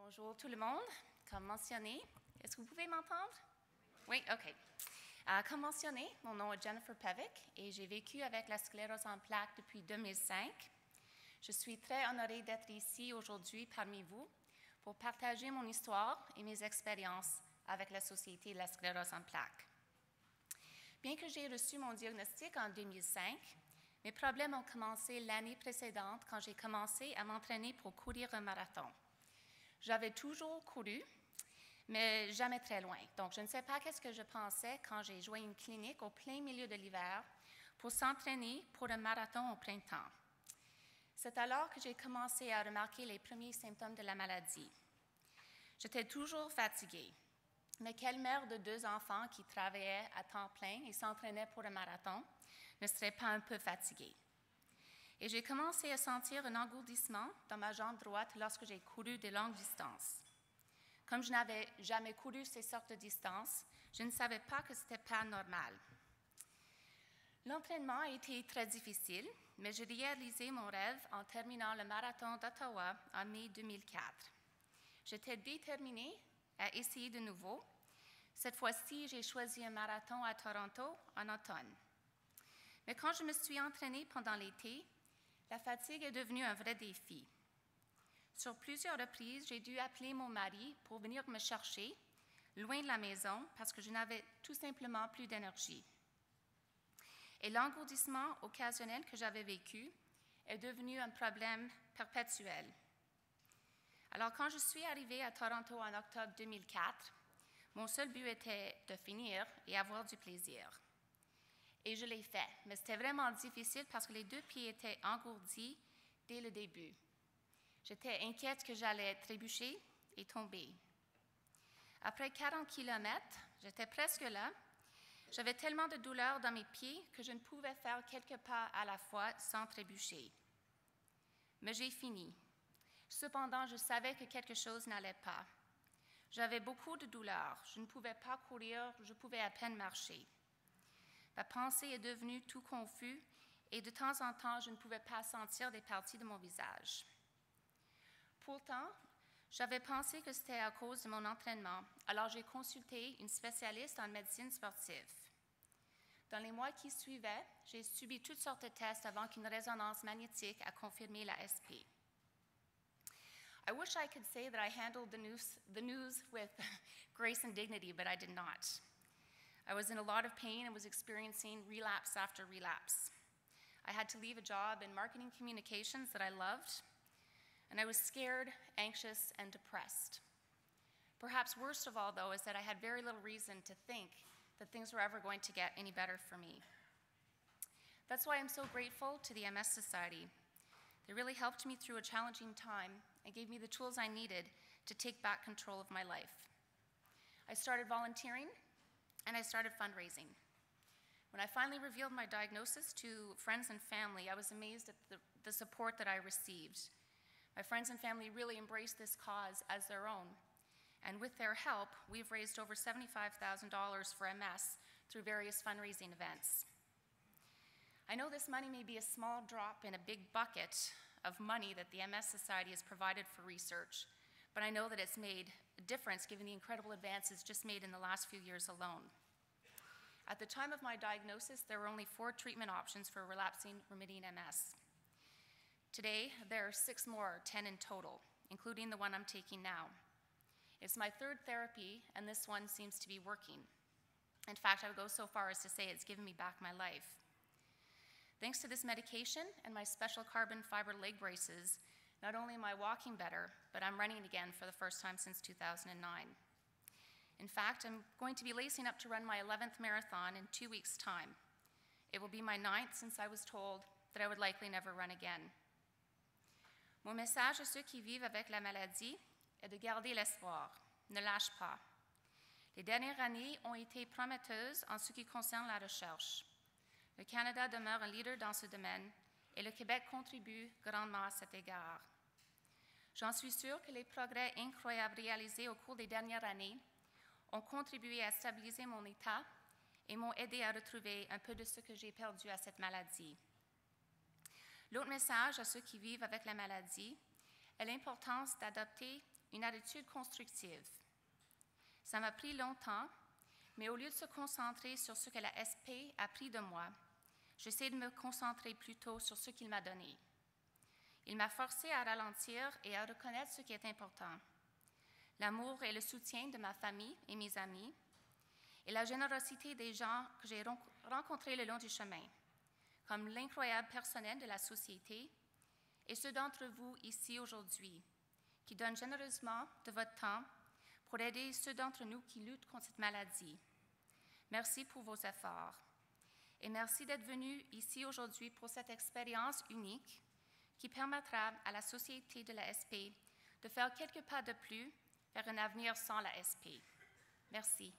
Bonjour tout le monde. Comme mentionné, est-ce que vous pouvez m'entendre? Oui, OK. Comme mentionné, mon nom est Jennifer Pevic et j'ai vécu avec la sclérose en plaques depuis 2005. Je suis très honorée d'être ici aujourd'hui parmi vous pour partager mon histoire et mes expériences avec la Société de la sclérose en plaques. Bien que j'ai reçu mon diagnostic en 2005, mes problèmes ont commencé l'année précédente quand j'ai commencé à m'entraîner pour courir un marathon. J'avais toujours couru, mais jamais très loin. Donc, je ne sais pas qu'est-ce que je pensais quand j'ai joint une clinique au plein milieu de l'hiver pour s'entraîner pour un marathon au printemps. C'est alors que j'ai commencé à remarquer les premiers symptômes de la maladie. J'étais toujours fatiguée, mais quelle mère de 2 enfants qui travaillait à temps plein et s'entraînait pour un marathon ne serait pas un peu fatiguée? Et j'ai commencé à sentir un engourdissement dans ma jambe droite lorsque j'ai couru de longues distances. Comme je n'avais jamais couru ces sortes de distances, je ne savais pas que ce n'était pas normal. L'entraînement a été très difficile, mais j'ai réalisé mon rêve en terminant le marathon d'Ottawa en mai 2004. J'étais déterminée à essayer de nouveau. Cette fois-ci, j'ai choisi un marathon à Toronto en automne. Mais quand je me suis entraînée pendant l'été, la fatigue est devenue un vrai défi. Sur plusieurs reprises, j'ai dû appeler mon mari pour venir me chercher, loin de la maison, parce que je n'avais tout simplement plus d'énergie. Et l'engourdissement occasionnel que j'avais vécu est devenu un problème perpétuel. Alors, quand je suis arrivée à Toronto en octobre 2004, mon seul but était de finir et avoir du plaisir. Et je l'ai fait, mais c'était vraiment difficile parce que les 2 pieds étaient engourdis dès le début. J'étais inquiète que j'allais trébucher et tomber. Après 40 kilomètres, j'étais presque là. J'avais tellement de douleur dans mes pieds que je ne pouvais faire quelques pas à la fois sans trébucher. Mais j'ai fini. Cependant, je savais que quelque chose n'allait pas. J'avais beaucoup de douleur. Je ne pouvais pas courir, je pouvais à peine marcher. Ma pensée est devenue tout confuse et de temps en temps, je ne pouvais pas sentir des parties de mon visage. Pourtant, j'avais pensé que c'était à cause de mon entraînement, alors j'ai consulté une spécialiste en médecine sportive. Dans les mois qui suivaient, j'ai subi toutes sortes de tests avant qu'une résonance magnétique ait confirmé la SP. I wish I could say that I handled the news with grace and dignity, but I did not. I was in a lot of pain and was experiencing relapse after relapse. I had to leave a job in marketing communications that I loved, and I was scared, anxious, and depressed. Perhaps worst of all, though, is that I had very little reason to think that things were ever going to get any better for me. That's why I'm so grateful to the MS Society. They really helped me through a challenging time and gave me the tools I needed to take back control of my life. I started volunteering, and I started fundraising. When I finally revealed my diagnosis to friends and family, I was amazed at the support that I received. My friends and family really embraced this cause as their own, and with their help, we've raised over $75,000 for MS through various fundraising events. I know this money may be a small drop in a big bucket of money that the MS Society has provided for research, but I know that it's made a difference given the incredible advances just made in the last few years alone. At the time of my diagnosis, there were only 4 treatment options for relapsing remitting MS. Today, there are 6 more, 10 in total, including the one I'm taking now. It's my 3rd therapy, and this one seems to be working. In fact, I would go so far as to say it's given me back my life. Thanks to this medication and my special carbon fiber leg braces, not only am I walking better, but I'm running again for the first time since 2009. In fact, I'm going to be lacing up to run my 11th marathon in 2 weeks' time. It will be my 9th since I was told that I would likely never run again. Mon message à ceux qui vivent avec la maladie est de garder l'espoir. Ne lâche pas. Les dernières années ont été prometteuses en ce qui concerne la recherche. Le Canada demeure un leader dans ce domaine et le Québec contribue grandement à cet égard. J'en suis sûre que les progrès incroyables réalisés au cours des dernières années ont contribué à stabiliser mon état et m'ont aidé à retrouver un peu de ce que j'ai perdu à cette maladie. L'autre message à ceux qui vivent avec la maladie est l'importance d'adopter une attitude constructive. Ça m'a pris longtemps, mais au lieu de se concentrer sur ce que la SP a pris de moi, j'essaie de me concentrer plutôt sur ce qu'il m'a donné. Il m'a forcé à ralentir et à reconnaître ce qui est important. L'amour et le soutien de ma famille et mes amis, et la générosité des gens que j'ai rencontrés le long du chemin, comme l'incroyable personnel de la société et ceux d'entre vous ici aujourd'hui qui donnent généreusement de votre temps pour aider ceux d'entre nous qui luttent contre cette maladie. Merci pour vos efforts et merci d'être venus ici aujourd'hui pour cette expérience unique qui permettra à la Société de la SP de faire quelques pas de plus vers un avenir sans la SP. Merci.